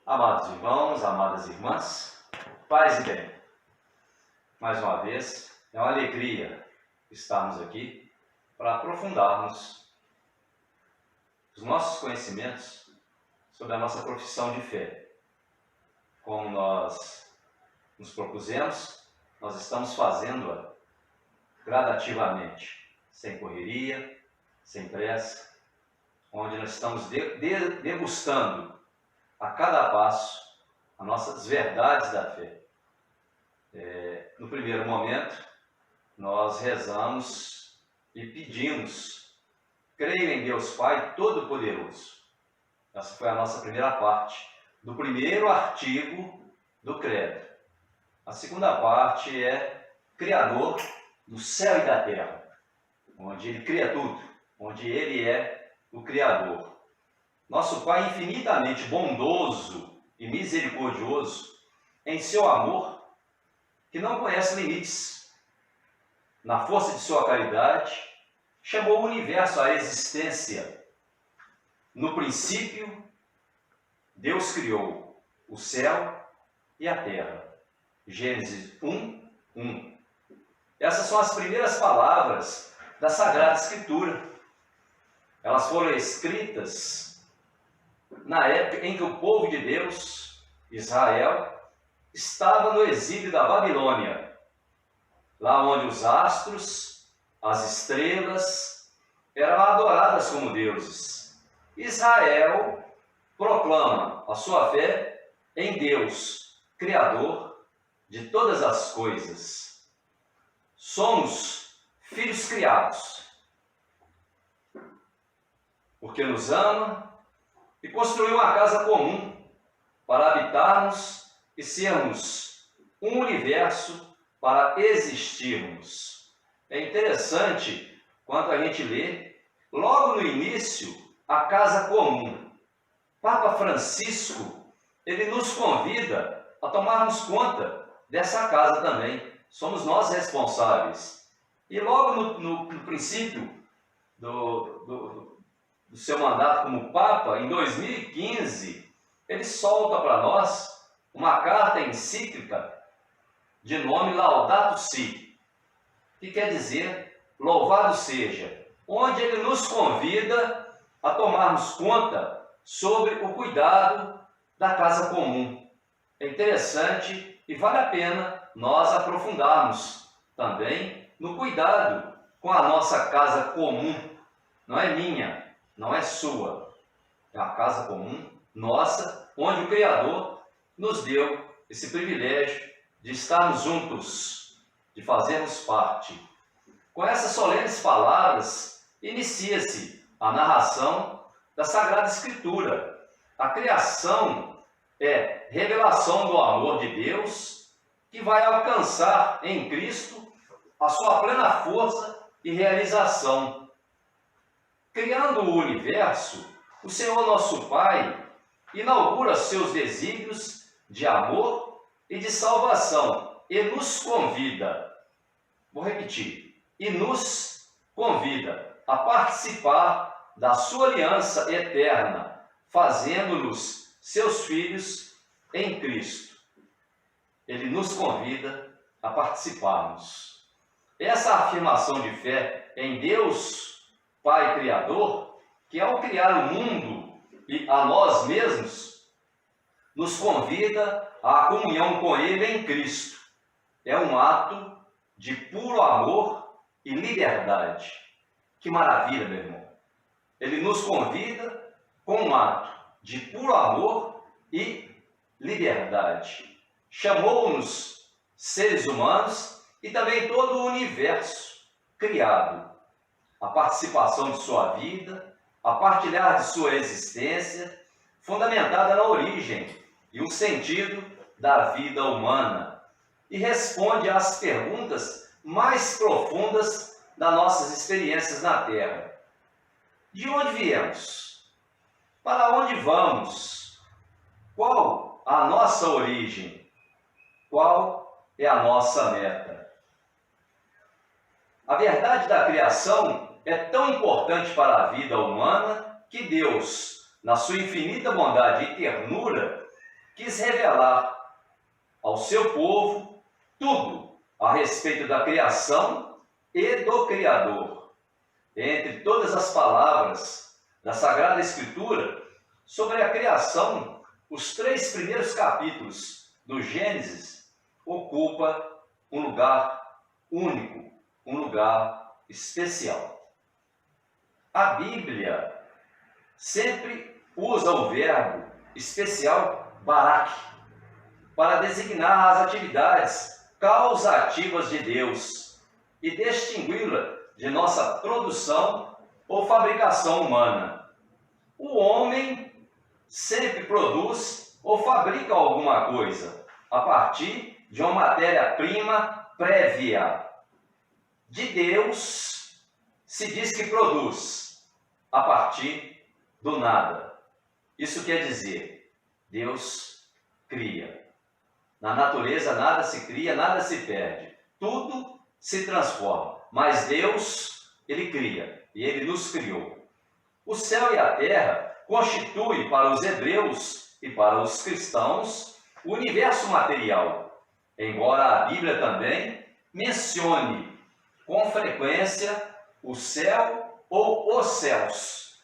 Amados irmãos, amadas irmãs, paz e bem. Mais uma vez, é uma alegria estarmos aqui para aprofundarmos os nossos conhecimentos sobre a nossa profissão de fé. Como nós nos propusemos, nós estamos fazendo-a gradativamente, sem correria, sem pressa, onde nós estamos degustando a cada passo as nossas verdades da fé. No primeiro momento, nós rezamos e pedimos: creio em Deus Pai Todo-Poderoso. Essa foi a nossa primeira parte do primeiro artigo do credo. A segunda parte é Criador do céu e da terra, onde Ele cria tudo, onde Ele é o Criador. Nosso Pai infinitamente bondoso e misericordioso, em seu amor, que não conhece limites, na força de sua caridade, chamou o universo à existência. No princípio, Deus criou o céu e a terra. Gênesis 1:1. Essas são as primeiras palavras da Sagrada Escritura. Elas foram escritas na época em que o povo de Deus, Israel, estava no exílio da Babilônia, lá onde os astros, as estrelas, eram adoradas como deuses. Israel proclama a sua fé em Deus, Criador de todas as coisas. Somos filhos criados, porque nos ama e construiu uma casa comum para habitarmos e sermos um universo para existirmos. É interessante quando a gente lê, logo no início, a casa comum. Papa Francisco, ele nos convida a tomarmos conta dessa casa também. Somos nós responsáveis. E logo no princípio do seu mandato como Papa, em 2015, ele solta para nós uma carta encíclica de nome Laudato Si, que quer dizer louvado seja, onde ele nos convida a tomarmos conta sobre o cuidado da casa comum. É interessante e vale a pena nós aprofundarmos também no cuidado com a nossa casa comum. Não é minha, não é sua, é uma casa comum nossa, onde o Criador nos deu esse privilégio de estarmos juntos, de fazermos parte. Com essas solenes palavras, inicia-se a narração da Sagrada Escritura. A criação é revelação do amor de Deus, que vai alcançar em Cristo a sua plena força e realização. Criando o universo, o Senhor nosso Pai inaugura seus desígnios de amor e de salvação e nos convida, vou repetir, e nos convida a participar da sua aliança eterna, fazendo-nos seus filhos em Cristo. Ele nos convida a participarmos. Essa afirmação de fé em Deus, Pai Criador, que ao criar o mundo e a nós mesmos, nos convida à comunhão com Ele em Cristo. É um ato de puro amor e liberdade. Que maravilha, meu irmão! Ele nos convida com um ato de puro amor e liberdade. Chamou-nos seres humanos e também todo o universo criado. A participação de sua vida, a partilhar de sua existência, fundamentada na origem e o sentido da vida humana, e responde às perguntas mais profundas das nossas experiências na Terra. De onde viemos? Para onde vamos? Qual a nossa origem? Qual é a nossa meta? A verdade da criação é tão importante para a vida humana que Deus, na sua infinita bondade e ternura, quis revelar ao seu povo tudo a respeito da criação e do Criador. Entre todas as palavras da Sagrada Escritura sobre a criação, os 3 primeiros capítulos do Gênesis ocupam um lugar único, um lugar especial. A Bíblia sempre usa o verbo especial barak para designar as atividades causativas de Deus e distingui-la de nossa produção ou fabricação humana. O homem sempre produz ou fabrica alguma coisa a partir de uma matéria-prima prévia. De Deus se diz que produz a partir do nada. Isso quer dizer, Deus cria. Na natureza nada se cria, nada se perde. Tudo se transforma. Mas Deus, Ele cria e Ele nos criou. O céu e a terra constituem para os hebreus e para os cristãos o universo material, embora a Bíblia também mencione com frequência o céu ou os céus,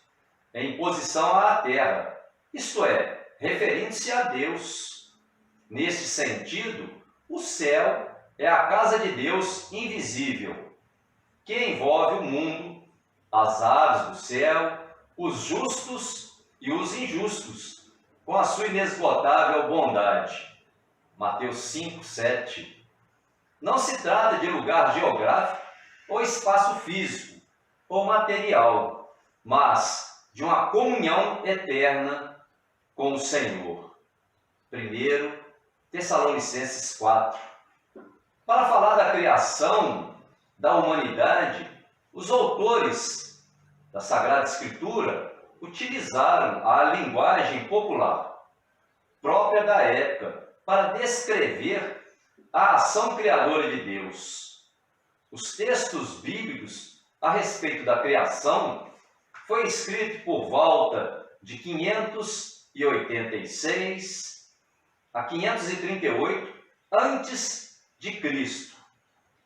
em posição à terra, isto é, referindo-se a Deus. Neste sentido, o céu é a casa de Deus invisível, que envolve o mundo, as aves do céu, os justos e os injustos, com a sua inesgotável bondade. Mateus 5, 7. Não se trata de lugar geográfico ou espaço físico ou material, mas de uma comunhão eterna com o Senhor. 1 Tessalonicenses 4. Para falar da criação da humanidade, os autores da Sagrada Escritura utilizaram a linguagem popular própria da época para descrever a ação criadora de Deus. Os textos bíblicos a respeito da criação foi escrito por volta de 586 a 538 antes de Cristo.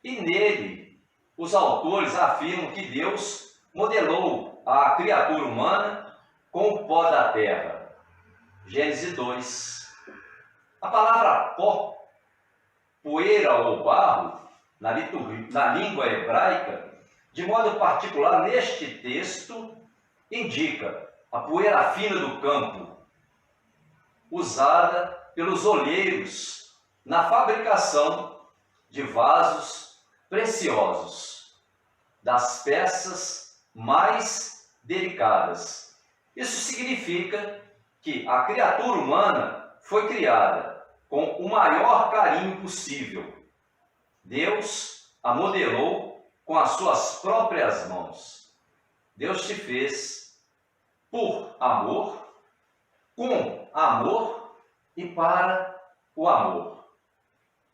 E nele, os autores afirmam que Deus modelou a criatura humana com o pó da terra. Gênesis 2. A palavra pó, poeira ou barro, na língua hebraica, de modo particular neste texto, indica a poeira fina do campo, usada pelos olheiros na fabricação de vasos preciosos, das peças mais delicadas. Isso significa que a criatura humana foi criada com o maior carinho possível. Deus a modelou com as suas próprias mãos. Deus te fez por amor, com amor e para o amor.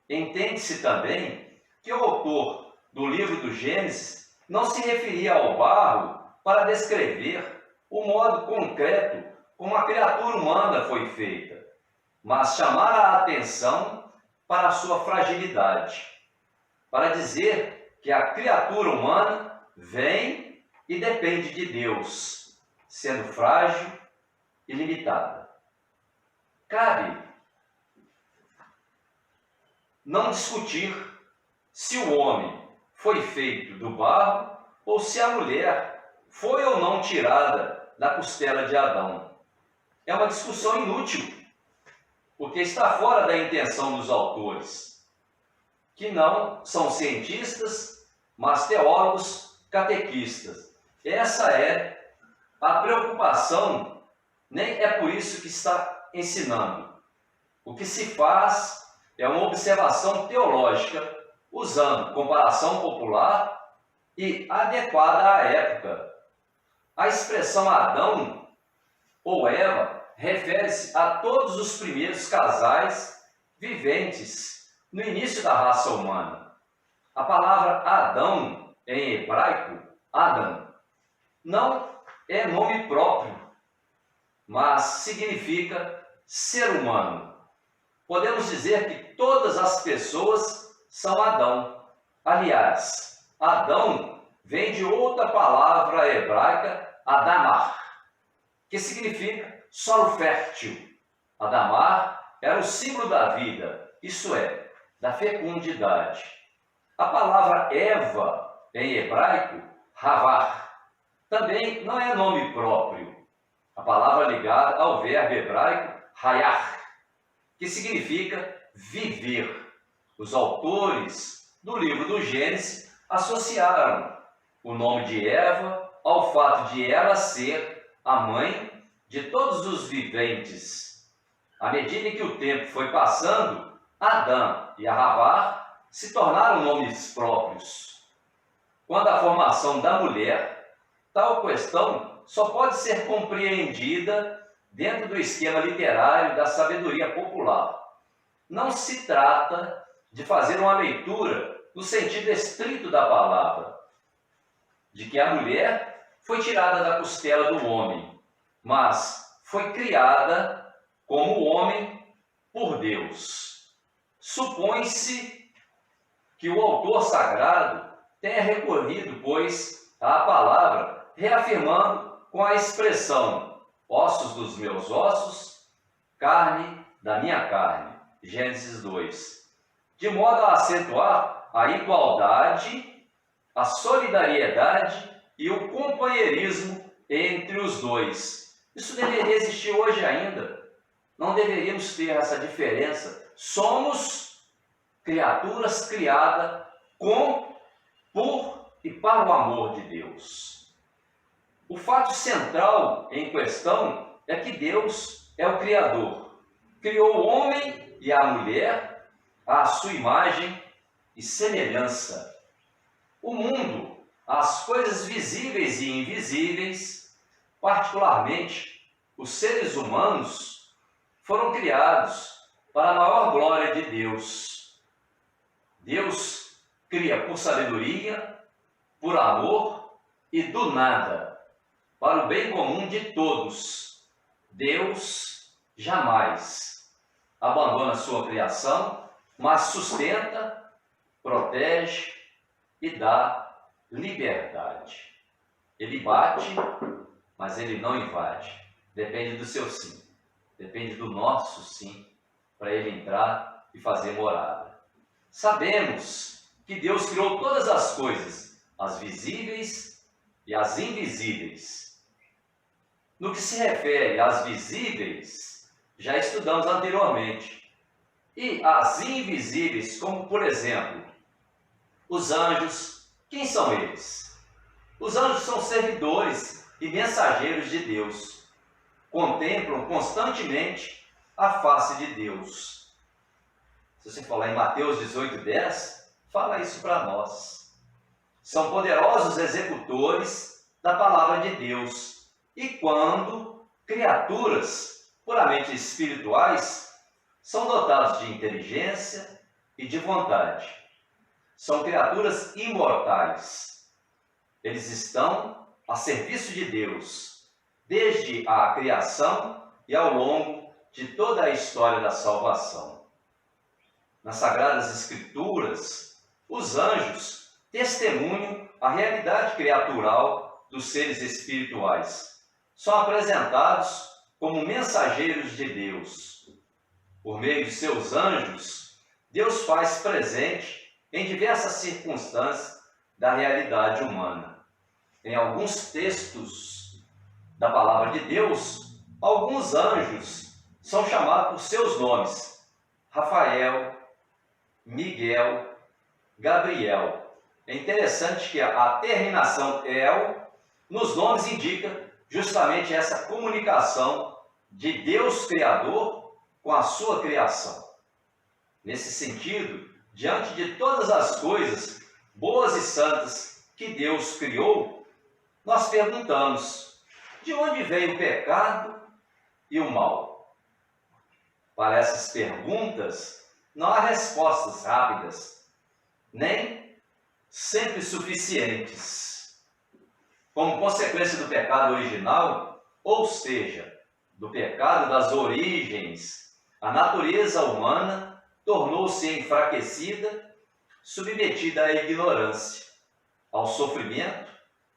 Entende-se também que o autor do livro do Gênesis não se referia ao barro para descrever o modo concreto como a criatura humana foi feita, mas chamar a atenção para a sua fragilidade, para dizer que a criatura humana vem e depende de Deus, sendo frágil e limitada. Cabe não discutir se o homem foi feito do barro ou se a mulher foi ou não tirada da costela de Adão. É uma discussão inútil, porque está fora da intenção dos autores, que não são cientistas, mas teólogos catequistas. Essa é a preocupação, nem é por isso que está ensinando. O que se faz é uma observação teológica, usando comparação popular e adequada à época. A expressão Adão ou Eva refere-se a todos os primeiros casais viventes no início da raça humana. A palavra Adão em hebraico, Adam, não é nome próprio, mas significa ser humano. Podemos dizer que todas as pessoas são Adão. Aliás, Adão vem de outra palavra hebraica, Adamar, que significa solo fértil. Adamar era o símbolo da vida, isso é, da fecundidade. A palavra Eva, em hebraico, Havar, também não é nome próprio. A palavra ligada ao verbo hebraico, Hayar, que significa viver. Os autores do livro do Gênesis associaram o nome de Eva ao fato de ela ser a mãe de todos os viventes. À medida que o tempo foi passando, Adão e Havar se tornaram nomes próprios. Quando a formação da mulher, tal questão só pode ser compreendida dentro do esquema literário da sabedoria popular. Não se trata de fazer uma leitura no sentido estrito da palavra, de que a mulher foi tirada da costela do homem, mas foi criada como homem por Deus. Supõe-se que o autor sagrado tenha recorrido, pois, à palavra, reafirmando com a expressão ossos dos meus ossos, carne da minha carne. Gênesis 2. De modo a acentuar a igualdade, a solidariedade e o companheirismo entre os dois. Isso deveria existir hoje ainda. Não deveríamos ter essa diferença. Somos criaturas criadas com, por e para o amor de Deus. O fato central em questão é que Deus é o Criador. Criou o homem e a mulher à sua imagem e semelhança. O mundo, as coisas visíveis e invisíveis, particularmente os seres humanos, foram criados para a maior glória de Deus. Deus cria por sabedoria, por amor e do nada, para o bem comum de todos. Deus jamais abandona sua criação, mas sustenta, protege e dá liberdade. Ele bate, mas ele não invade. Depende do seu sim. Depende do nosso sim, para ele entrar e fazer morada. Sabemos que Deus criou todas as coisas, as visíveis e as invisíveis. No que se refere às visíveis, já estudamos anteriormente. E as invisíveis, como por exemplo, os anjos, quem são eles? Os anjos são servidores e mensageiros de Deus. Contemplam constantemente a face de Deus. Se você falar em Mateus 18:10, fala isso para nós. São poderosos executores da palavra de Deus. E quando criaturas puramente espirituais são dotados de inteligência e de vontade. São criaturas imortais. Eles estão a serviço de Deus, desde a criação e ao longo de toda a história da salvação. Nas Sagradas Escrituras, os anjos testemunham a realidade criatural dos seres espirituais. São apresentados como mensageiros de Deus. Por meio de seus anjos, Deus faz presente em diversas circunstâncias da realidade humana. Em alguns textos da palavra de Deus, alguns anjos são chamados por seus nomes: Rafael, Miguel, Gabriel. É interessante que a terminação El nos nomes indica justamente essa comunicação de Deus Criador com a sua criação. Nesse sentido, diante de todas as coisas boas e santas que Deus criou, nós perguntamos: de onde veio o pecado e o mal? Para essas perguntas, não há respostas rápidas, nem sempre suficientes. Como consequência do pecado original, ou seja, do pecado das origens, a natureza humana tornou-se enfraquecida, submetida à ignorância, ao sofrimento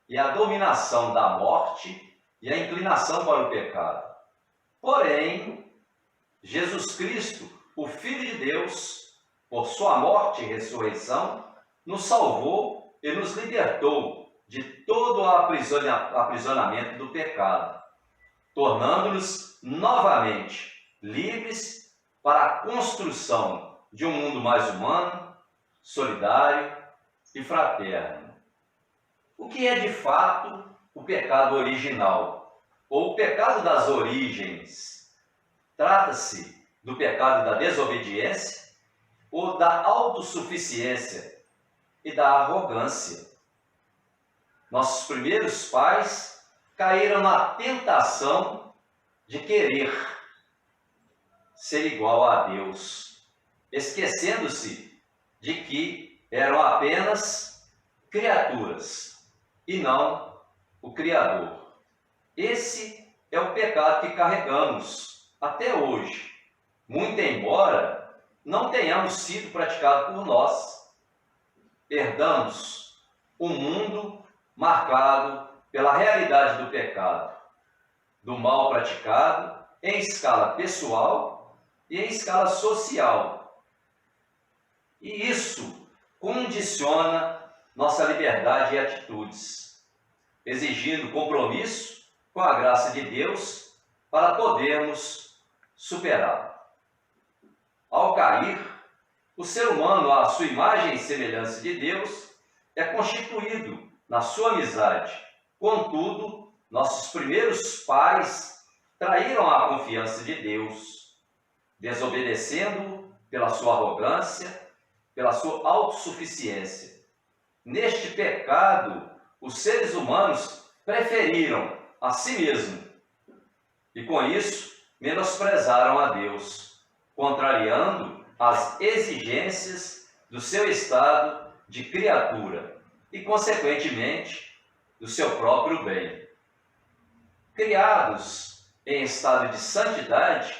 e à dominação da morte e à inclinação para o pecado. Porém, Jesus Cristo, o Filho de Deus, por sua morte e ressurreição, nos salvou e nos libertou de todo o aprisionamento do pecado, tornando-nos novamente livres para a construção de um mundo mais humano, solidário e fraterno. O que é de fato o pecado original, ou o pecado das origens? Trata-se do pecado da desobediência ou da autossuficiência e da arrogância. Nossos primeiros pais caíram na tentação de querer ser igual a Deus, esquecendo-se de que eram apenas criaturas e não o Criador. Esse é o pecado que carregamos até hoje, muito embora não tenhamos sido praticado por nós. Herdamos um mundo marcado pela realidade do pecado, do mal praticado em escala pessoal e em escala social. E isso condiciona nossa liberdade e atitudes, exigindo compromisso com a graça de Deus para podermos superá-lo. Ao cair, o ser humano, à sua imagem e semelhança de Deus, é constituído na sua amizade. Contudo, nossos primeiros pais traíram a confiança de Deus, desobedecendo-o pela sua arrogância, pela sua autossuficiência. Neste pecado, os seres humanos preferiram a si mesmos e, com isso, menosprezaram a Deus, contrariando as exigências do seu estado de criatura e, consequentemente, do seu próprio bem. Criados em estado de santidade,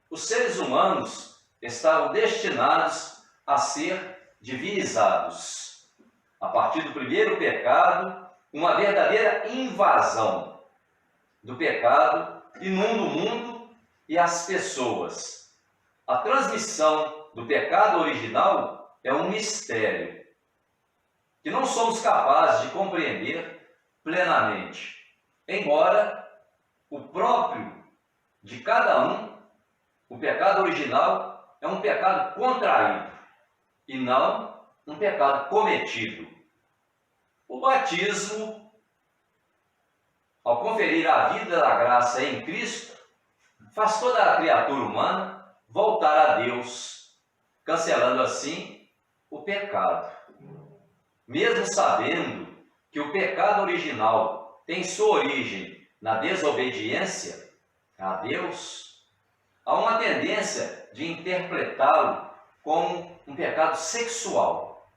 os seres humanos estavam destinados a ser divinizados. A partir do primeiro pecado, uma verdadeira invasão do pecado inunda o mundo e as pessoas. A transmissão do pecado original é um mistério que não somos capazes de compreender plenamente, embora o próprio de cada um, o pecado original é um pecado contraído e não um pecado cometido. O batismo, ao conferir a vida da graça em Cristo, faz toda a criatura humana voltar a Deus, cancelando assim o pecado. Mesmo sabendo que o pecado original tem sua origem na desobediência a Deus, há uma tendência de interpretá-lo como um pecado sexual.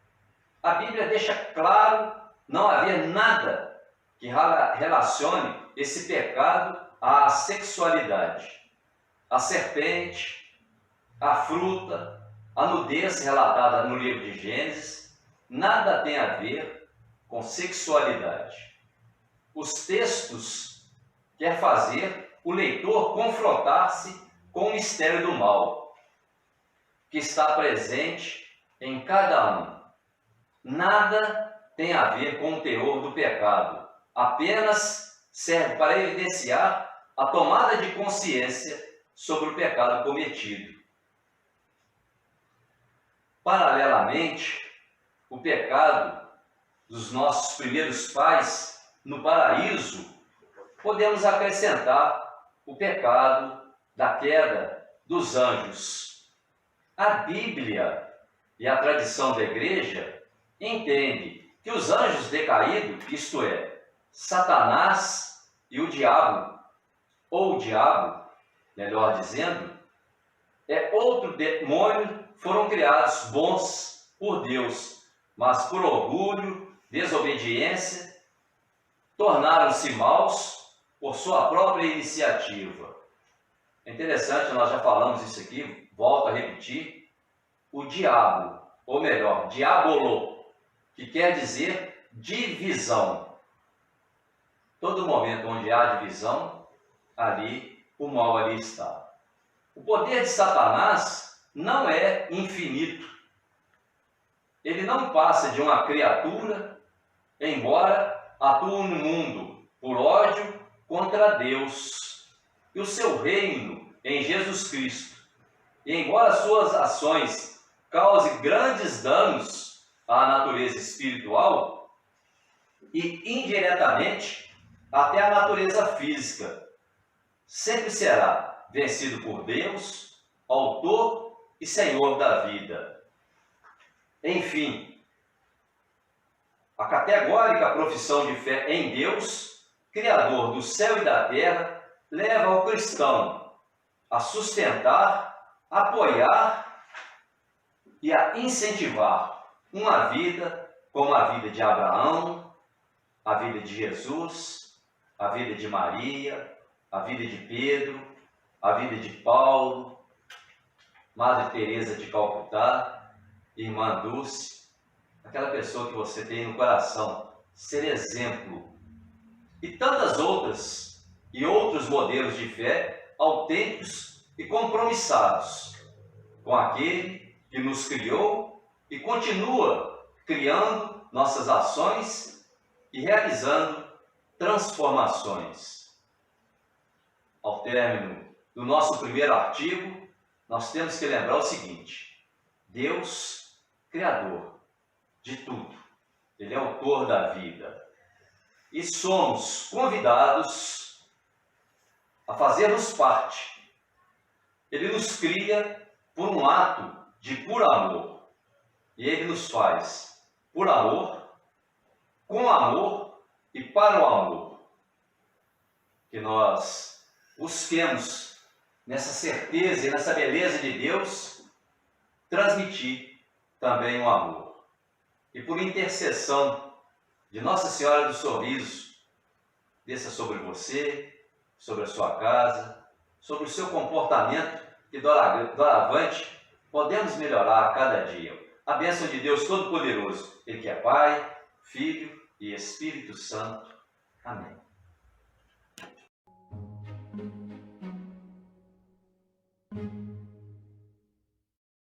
A Bíblia deixa claro não haver nada que relacione esse pecado à sexualidade. A serpente, a fruta, a nudez relatada no livro de Gênesis, nada tem a ver com sexualidade. Os textos querem fazer o leitor confrontar-se com o mistério do mal, que está presente em cada um. Nada tem a ver com o teor do pecado, apenas serve para evidenciar a tomada de consciência sobre o pecado cometido. Paralelamente, o pecado dos nossos primeiros pais no paraíso, podemos acrescentar o pecado da queda dos anjos. A Bíblia e a tradição da igreja entende que os anjos decaídos, isto é, Satanás e o diabo, ou o diabo, melhor dizendo, é outro demônio, foram criados bons por Deus, mas por orgulho, desobediência, tornaram-se maus por sua própria iniciativa. É interessante, nós já falamos isso aqui, volto a repetir, o diabo, ou melhor, diabolo, que quer dizer divisão. Todo momento onde há divisão, ali, o mal ali está. O poder de Satanás não é infinito. Ele não passa de uma criatura, embora atue no mundo por ódio contra Deus e o seu reino em Jesus Cristo. E embora suas ações causem grandes danos à natureza espiritual e indiretamente até à natureza física, sempre será vencido por Deus, autor e Senhor da vida. Enfim, a categórica profissão de fé em Deus, Criador do céu e da terra, leva o cristão a sustentar, apoiar e a incentivar uma vida como a vida de Abraão, a vida de Jesus, a vida de Maria, a vida de Pedro, a vida de Paulo, Madre Teresa de Calcutá, Irmã Dulce, aquela pessoa que você tem no coração, ser exemplo. E tantas outras e outros modelos de fé autênticos e compromissados com aquele que nos criou e continua criando nossas ações e realizando transformações. Ao término do nosso primeiro artigo, nós temos que lembrar o seguinte: Deus, Criador de tudo, Ele é autor da vida. E somos convidados a fazermos parte. Ele nos cria por um ato de puro amor. E Ele nos faz por amor, com amor e para o amor. Que nós busquemos, nessa certeza e nessa beleza de Deus, transmitir também o amor. E por intercessão de Nossa Senhora do Sorriso, desça sobre você, sobre a sua casa, sobre o seu comportamento, que doravante podemos melhorar a cada dia. A bênção de Deus Todo-Poderoso, Ele que é Pai, Filho e Espírito Santo. Amém.